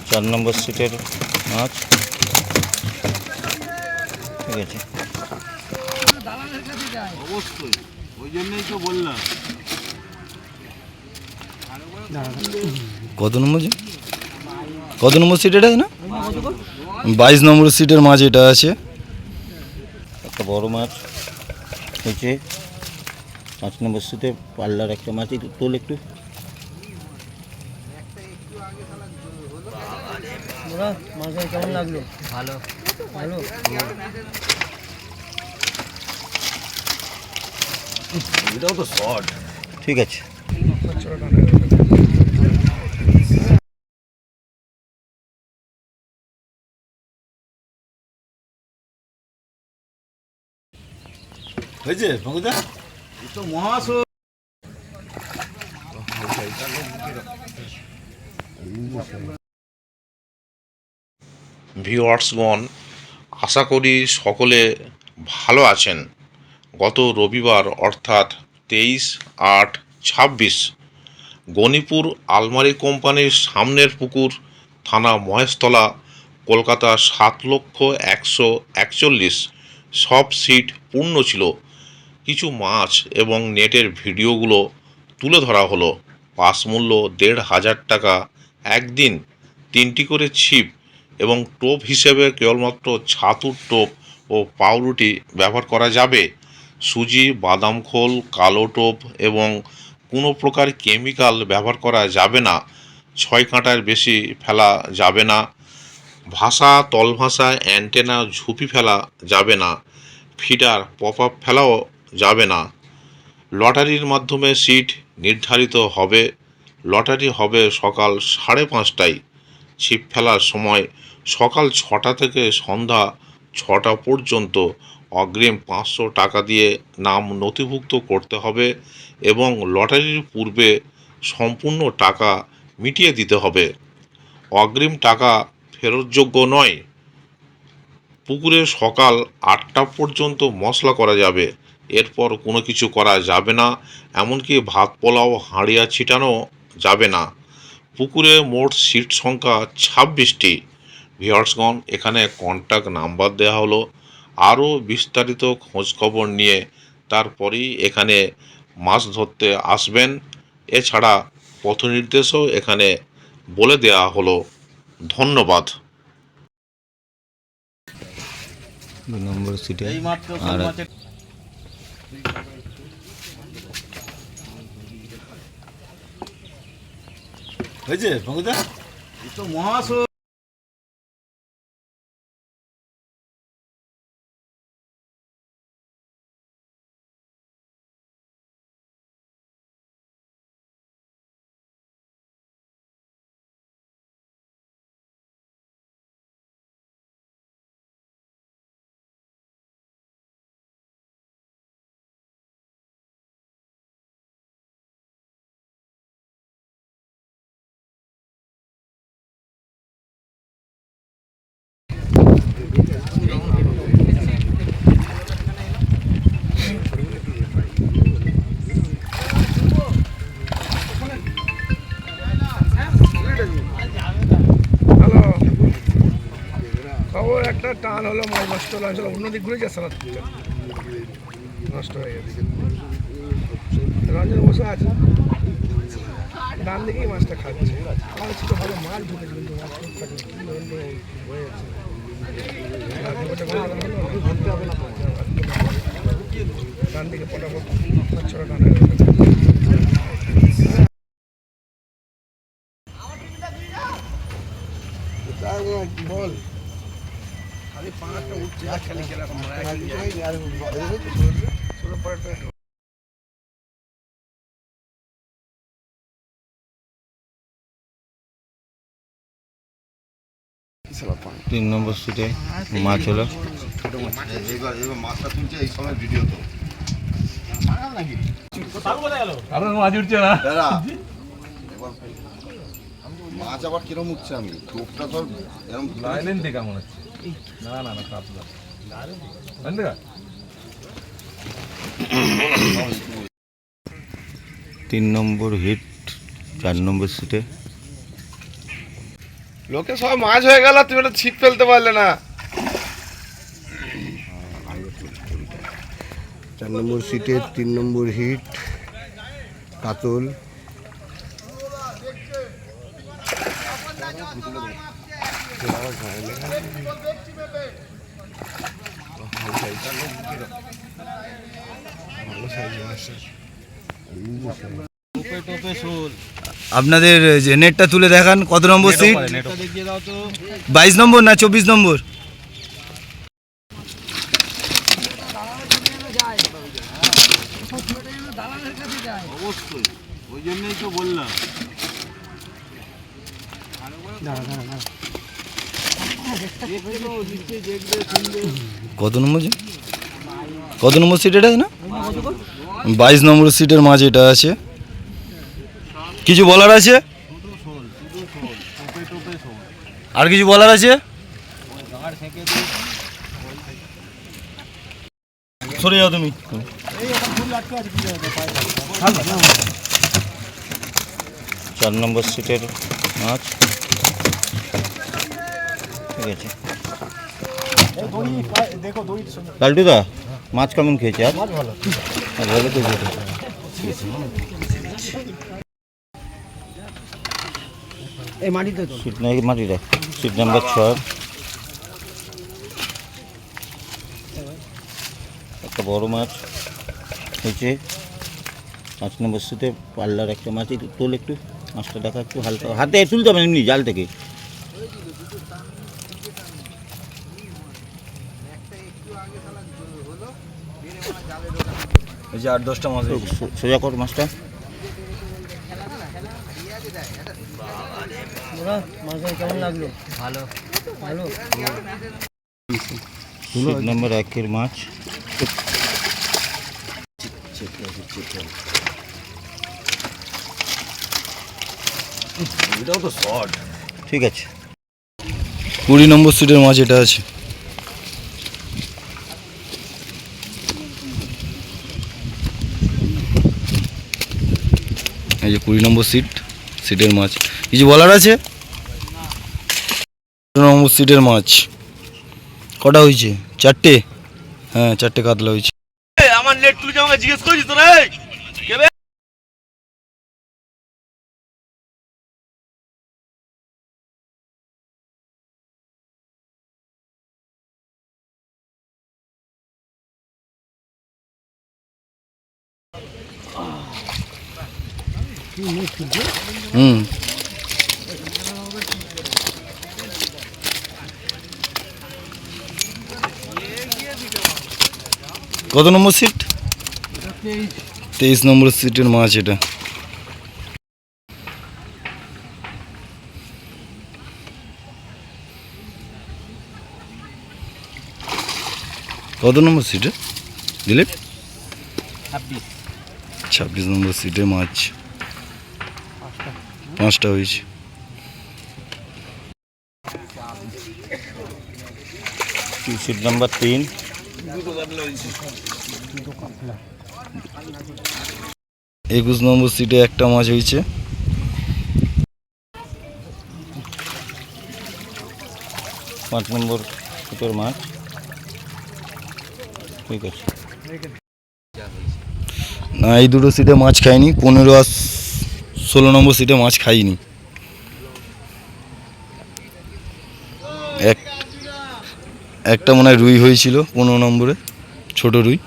4 নম্বর সিটের মাছ। ঠিক আছে, অবশ্যই, ওই জন্যই তো বললাম। কত নম্বর সিট এটা না? 22 নম্বর সিটের মাছ এটা আছে। একটা বড় মাছ হয়েছে 5 নম্বর সিটে, পাল্লার একটা মাছ। একটু তোল একটু। কেমন লাগলো? ভালো ভালো। এটাও তো শর্ট। ঠিক আছে, হয়েছে পঙ্কজা? তো মহাশো ভিউয়ার্সগণ, আশা করি সকলে ভালো আছেন। গত রবিবার অর্থাৎ 23/8/26 গণিপুর আলমারি কোম্পানির সামনের পুকুর, থানা মহেশতলা, কলকাতা 7,141 সব সিট পূর্ণ ছিল। কিছু মাছ এবং নেটের ভিডিওগুলো তুলে ধরা হলো। পাস মূল্য 1,500 টাকা। একদিন 3টি করে ছিপ এবং টোপ হিসেবে কেবলমাত্র ছাতুর টোপ ও পাউরুটি ব্যবহার করা যাবে। সুজি, বাদাম খোল, কালো টোপ এবং কোনো প্রকার কেমিক্যাল ব্যবহার করা যাবে না। 6 কাঁটার বেশি ফেলা যাবে না। ভাষা, তলভাষা, অ্যান্টেনা, ঝুপি ফেলা যাবে না। ফিডার, পপ আপ ফেলাও যাবে না। লটারির মাধ্যমে সিট নির্ধারিত হবে। লটারি হবে সকাল 5:30টায়। ছিপ ফেলার সময় সকাল 6টা থেকে সন্ধ্যা 6টা পর্যন্ত। অগ্রিম 500 টাকা দিয়ে নাম নথিভুক্ত করতে হবে এবং লটারির পূর্বে সম্পূর্ণ টাকা মিটিয়ে দিতে হবে। অগ্রিম টাকা ফেরতযোগ্য নয়। পুকুরে সকাল 8টা পর্যন্ত মশলা করা যাবে, এরপর কোনো কিছু করা যাবে না। এমনকি ভাত পোলাও হাঁড়িয়া ছিটানো যাবে না। পুকুরে মোট সিট সংখ্যা 26টি। ভিউয়ার্সগণ, এখানে কন্ট্যাক্ট নাম্বার দেওয়া হলো। আরও বিস্তারিত খোঁজখবর নিয়ে তারপরেই এখানে মাছ ধরতে আসবেন। এছাড়া পথ নির্দেশও এখানে বলে দেওয়া হলো। ধন্যবাদ। 2 নম্বর সিটে এই মাত্র আর মাছের হয়েছে পঙ্কজা? তো মহাশো খবর একটা টান হলো, মাছ নষ্ট হলো, অন্যদিক ঘুরে যাচ্ছে, নষ্ট হয়ে গেছে। রঞ্জন বসে আছে, ডান দিকেই মাছটা খাচ্ছে। আমার ছিল ভালো মাছ ঢুকেছে, কিন্তু মাছ ঠিক থাকে হয়ে যাচ্ছে। ডান দিকে পটাপট ছড়া টান হয়ে গেছে। বল খালি পাঁচটা উঠছে, খালি কিরকম তিন নম্বর সিটে মাছ হলো। মাছটা তুলছে এই সময় ভিডিও তো মাছ উঠছে না। মাছ আবার কিরম উঠছে? আমি টোপটা ধর এরকম লাইলেন দেখা মনে হচ্ছে। না না না, কাতলা 3 নম্বর হিট 4 নম্বর সিটে লোকে সব মাছ হয়ে গেল, তুমি একটা ছিপ ফেলতে পারলে না। 4 নম্বর সিটের 3 নম্বর হিট কাতল। আপনাদের যে নেটটা তুলে দেখান, কত নম্বর সিট? 22 নম্বর না 24 নম্বর? কত নম্বর কত নম্বর সিট এটা না? 22 নম্বর সিটের মাঝে এটা আছে। কিছু বলার আছে? আর কিছু বলার আছে? সরে যাও তুমি। 4 নম্বর সিটের মাছ, ঠিক আছে। লালটুদা, মাছ কেমন খেয়েছে? আর ভালো তো এই মাটিতে তো সিট নাই, মাটি রাখ। সিট নাম্বার 6, একটা বড় মাছ হয়েছে। 5 নম্বর সিটে পাল্লার একটা মাছ। তোল একটু, মাছটা দেখা একটু হালকা, হাতে তুলতে হবে এমনি জাল থেকে। এই যে 8-10টা মাছ সোজা কর মাছটা। মাছটা কেমন লাগলো? ভালো ভালো। সিট নাম্বার 1-এর মাছ। এটাও তো শর্ট, ঠিক আছে। 20 নম্বর সিটের মাছ এটা আছে। এই যে 20 নম্বর সিটের মাছ। কিছু বলার আছে? 20 নম্বর সিটের মাছ কটা হয়েছে? 4টে। হ্যাঁ, 4টে কাতলা হয়েছে। আমার নেট তুলে আমাকে জিজ্ঞেস করিস তো রে। হুম, কত নম্বর সিট? 23 নম্বর সিটের মাছ এটা। কত নম্বর সিটে দিলীপ? 26 নম্বর সিটে মাছ 5টা হয়েছে। সিট নাম্বার 3, 21 নম্বর সিটে একটা মাছ হয়েছে। 5 নম্বর সিটের মাছ, ঠিক আছে। না, এই দুটো সিটে মাছ খাইনি। 15 আর 16 নম্বর সিটে মাছ খাইনি। একটা মনে হয় রুই হয়েছিল 15 নম্বরে, ছোট রুই।